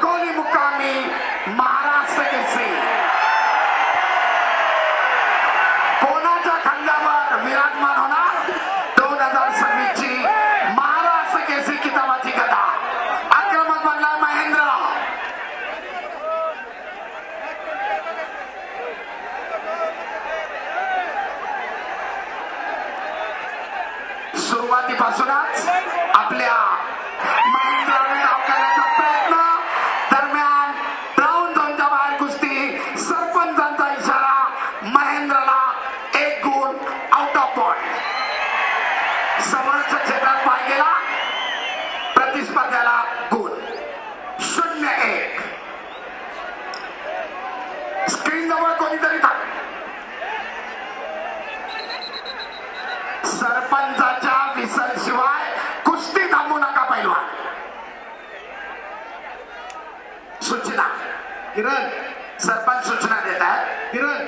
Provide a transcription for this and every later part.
वाघोली मुक्कामी महाराष्ट्र केसरी कोणाच्या खांद्यावर विराजमान होणार 2026 ची महाराष्ट्र केसरी किताबाची गदा आक्रमक बनला महेंद्र सुरुवातीपासूनच आपल्या महेंद्राने धाव करण्याचा प्रयत्न दरम्यान ब्राऊन झोनच्या बाहेर कुस्ती सरपंचांचा इशारा महेंद्रला 1 गुण आउट ऑफ पॉइंट समोरच्या क्षेत्रात पाय गेला प्रतिस्पर्ध्याला गुण 0-1 स्क्रीन जवळ कोणीतरी सरपंचाच्या विसल शिवाय कुस्ती थांबू नका पैलवान सूचना किरण सरपंच सूचना देत आहेत किरण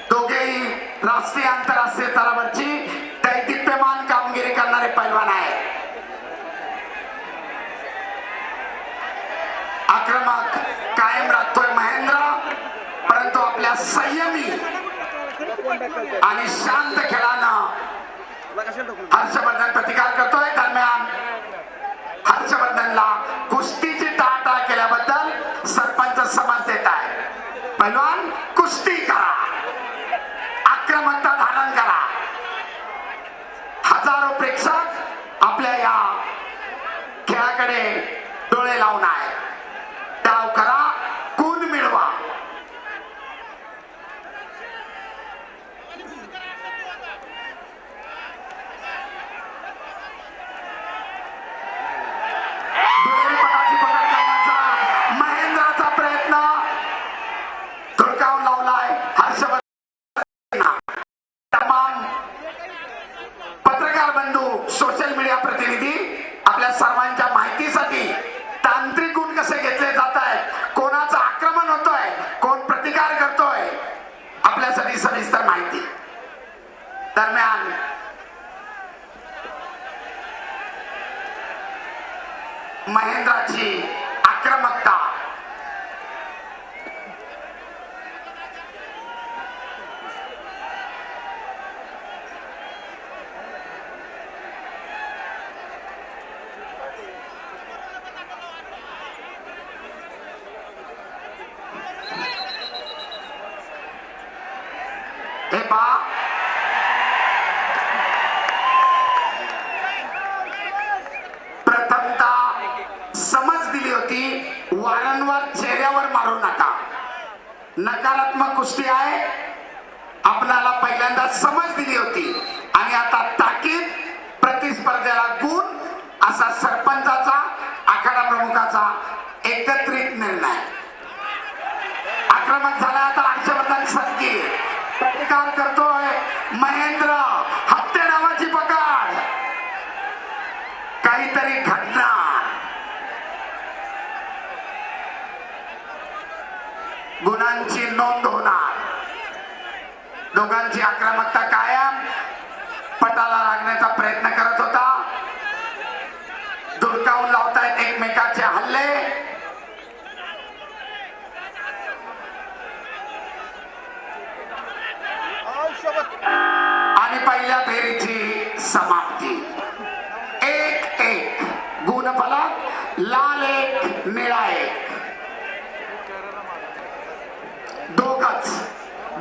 दोघेही राष्ट्रीय आंतरराष्ट्रीय स्तरावरची दैदिप्यमान कामगिरी करणारे पैलवान आहेत आक्रमक कायम राखतोय महेंद्र परंतु आपल्या संयमी आणि शांत खेळानं हर्षवर्धन प्रतिकार करतोय दरम्यान हर्षवर्धनला कुस्तीची टाळाटाळ केल्याबद्दल सरपंच समज देत आहे पैलवान कुस्ती करा आक्रमकता धारण करा हजारो प्रेक्षक आपल्या या खेळाकडे डोळे लावून आहे डाव करा गुण मिळवा महेंद्राचा प्रयत्न धुडकावून लावलाय हर्षवर्धन तमाम पत्रकार बंधू सोशल मीडिया प्रतिनिधी आपल्या सर्वांच्या माहितीसाठी तांत्रिक गुण कसे घेतले जात आहेत कोणाचं आक्रमण होतोय कोण प्रतिकार करतोय आपल्यासाठी सविस्तर माहिती दरम्यान महेंद्राची आक्रमकता हे पहा समज दिली होती वारंवार चेहऱ्यावर मारू नका नकारात्मक कुस्ती आहे आपल्याला पहिल्यांदा समज दिली होती आणि आता ताकीद प्रतिस्पर्ध्याला गुण असा सरपंचाचा आखाडा प्रमुखाचा एकत्रित निर्णय आक्रमक झाला आता हर्षवर्धन सदगी प्रतिकार करतोय महेंद्र हत्या नावाची पकड काहीतरी घडणार गुणांची नोंद होणार दोघांची आक्रमकता कायम पटाला लागण्याचा प्रयत्न करत होता धुडकावून लावतायत एकमेकाचे हल्ले आणि पहिल्या फेरीची समाप्ती 1-1 गुणफलक लाल 1 निळा 1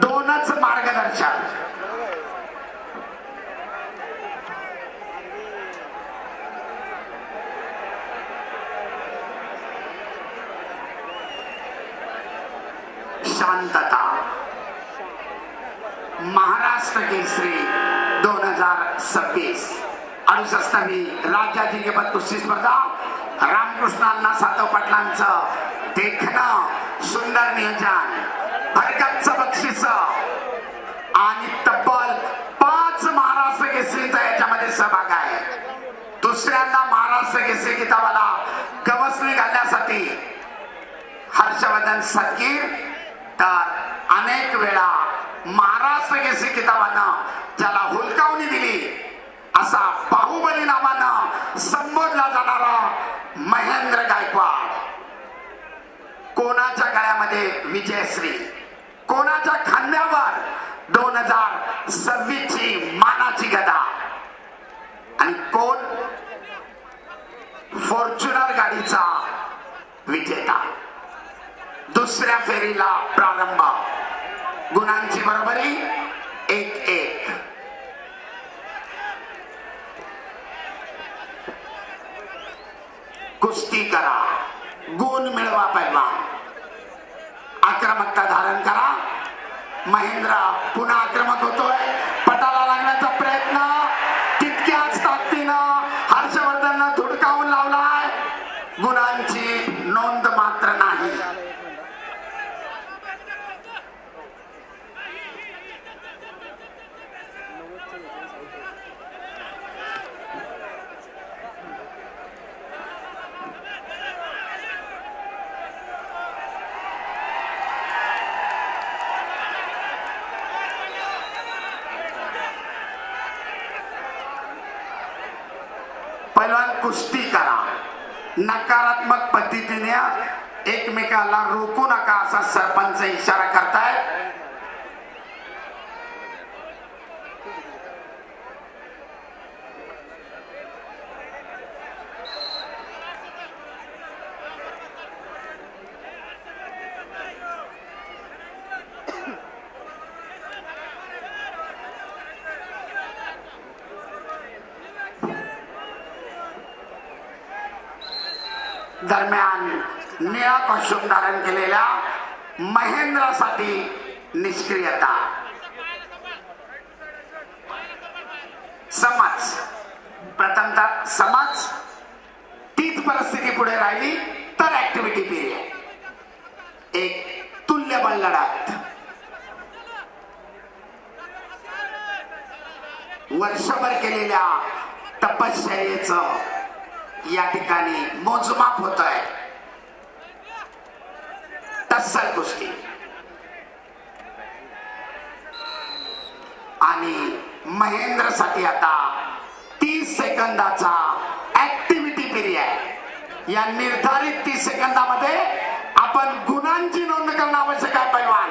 दोनच मार्गदर्शन शांतता महाराष्ट्र केसरी 2026 68वी राज्याधिपत कुस्ती स्पर्धा रामकृष्णांना सातव पाटलांचं देखणं सुंदर नियोजन भरगच्च बक्षीस आणि तब्बल 5 महाराष्ट्र केसरीचा याच्यामध्ये सहभाग आहे दुसऱ्यांदा महाराष्ट्र केसरी किताबाला गवसणी घालण्यासाठी हर्षवर्धन सदगीर तर अनेक वेळा महाराष्ट्र केसरी किताबानं ज्याला हुलकावणी दिली असा बाहुबली नावानं संबोधला जाणारा महेंद्र गायकवाड कोणाच्या गळ्यामध्ये विजयश्री, कोणाच्या खांद्यावर 2026 ची मानाची गदा आणि कोण फॉर्च्युनर गाडीचा विजेता. दुसऱ्या फेरीला प्रारंभ. गुणांची बरोबरी 1-1. कुस्ती करा, गुण मिळवा पैलवान. आक्रमकता धारण करा. महेंद्र पुन्हा आक्रमक होतोय. पटाला लागण्याचा प्रयत्न तितक्याच ताकदीनं हर्षवर्धननं धुडकावून लावलाय. गुणांची नोंद मात्र नाही. पैलवान कुस्ती करा. नकारात्मक पद्धतीने एकमेकाला रोखू नका असा सरपंच इशारा करतायत. दरम्यान निळा कॉस्ट्यूम धारण केलेल्या महेंद्रसाठी निष्क्रियता. समज प्रथमतः समज तीच परिस्थिती पुढे राहिली तर ऍक्टिव्हिटी पिरियड. एक तुल्यबळ लढत. वर्षभर केलेल्या तपश्चर्येचं या ठिकाणी मोजमाप होत आहे. तस्सल कुस्ती आणि महेंद्रसाठी आता 30 सेकंदाचा ऍक्टिव्हिटी पिरियड. या निर्धारित 30 सेकंदामध्ये आपण गुणांची नोंद करणं आवश्यक आहे पैलवान.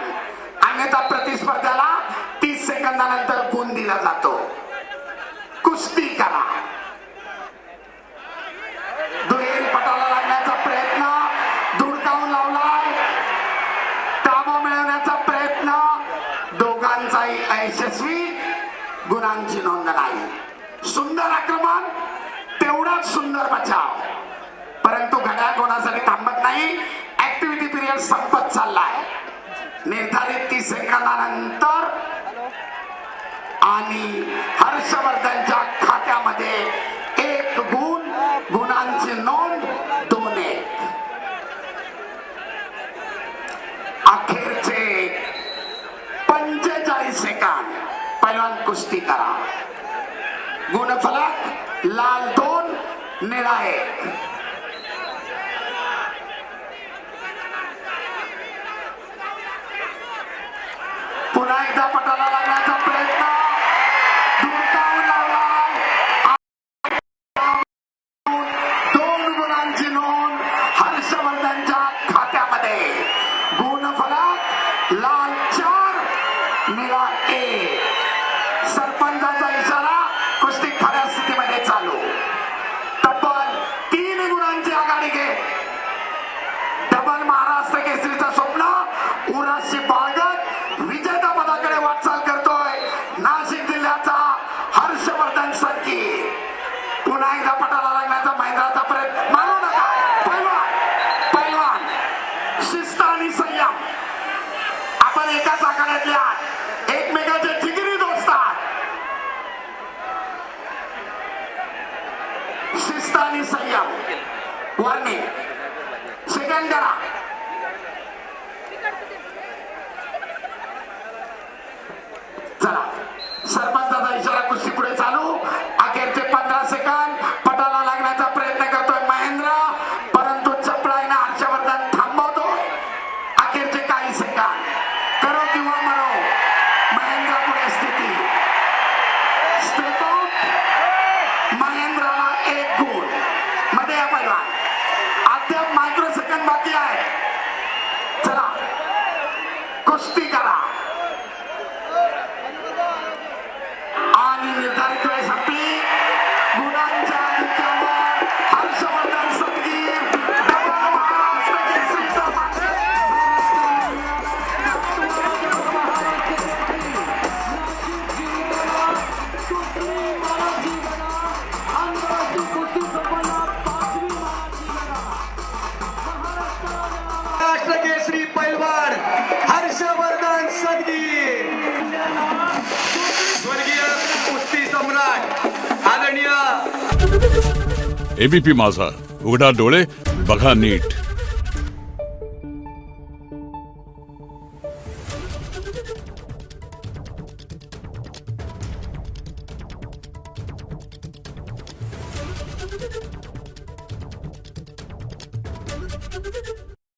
अन्यथा प्रतिस्पर्ध्याला 30 सेकंदानंतर गुण दिला जातो. कुस्ती करा. दुहेरी पटाला लागण्याचा प्रयत्न धुडकावून लावलाय. ताबा मिळवण्याचा प्रयत्न दोघांचाही अयशस्वी. गुणांची नोंद नाही. सुंदर आक्रमण, तेवढाच सुंदर बचाव. परंतु घड्याळ कोणासाठी थांबत नाही. ऍक्टिव्हिटी पिरियड संपत चाललाय. निर्धारित 30 सेकंदानंतर आणि हर्षवर्धनच्या खात्यामध्ये 1 गुण. गुणांची नोंद 2-1. अखेरचे 45 सेकंद. पैलवान कुस्ती करा. गुणफलक लाल 2 निळा 1. पुन्हा एकदा पटाला लागण्याचा प्रयत्न धुडकावून लावलाय. 2 गुणांची नोंद हर्षवर्धनच्या खात्यामध्ये. गुणफलक लाल 4 निळा 1. सरपंचाचा इशारा. कुस्ती खऱ्या स्थितीमध्ये चालू. तब्बल 3 गुणांची आघाडी घे. डबल महाराष्ट्र केसरीचं स्वप्न उराशी बाळगत विजेता पदाकडे वाटचाल करतोय नाशिक जिल्ह्याचा हर्षवर्धन सदकी. पुन्हा एकदा पटाला लागण्याचा महेंद्राचा प्रयत्न. मारू नका पैलवान. पैलवान शिस्त आणि संयम. आपण एकाच आघाड्यातले आहात. एकमेकाचे जिगरी दोस्त आहात. शिस्त आणि संयम. वॉर्निंग. सेकंड करा. चला सरपंचाचा इशारा. कुस्ती पुढे चालू. अखेरचे 15 सेकंद. पटाला लागण्याचा प्रयत्न करतोय महेंद्र, परंतु चपळाईने हर्षवर्धन थांबवतोय. अखेरचे काही सेकंद. करो किंवा मरो. महेंद्र पुढे स्थिती. Step out. महेंद्राला 1 गुण. मध्ये या पैलवान. अद्याप मायक्रो सेकंद बाकी आहे. चला कुस्ती करा आणि निर्धारित वेळेसाठी गुणांच्या अधिक्यावर हर्षवर्धन सदगीर डबल महाराष्ट्र केसरीचा मानकरी. महाराष्ट्र केसरी पैलवान हर्षवर्धन सदगीर, स्वर्गीय कुस्ती सम्राट आदरणीय एबीपी माझा, उघडा डोळे बघा नीट.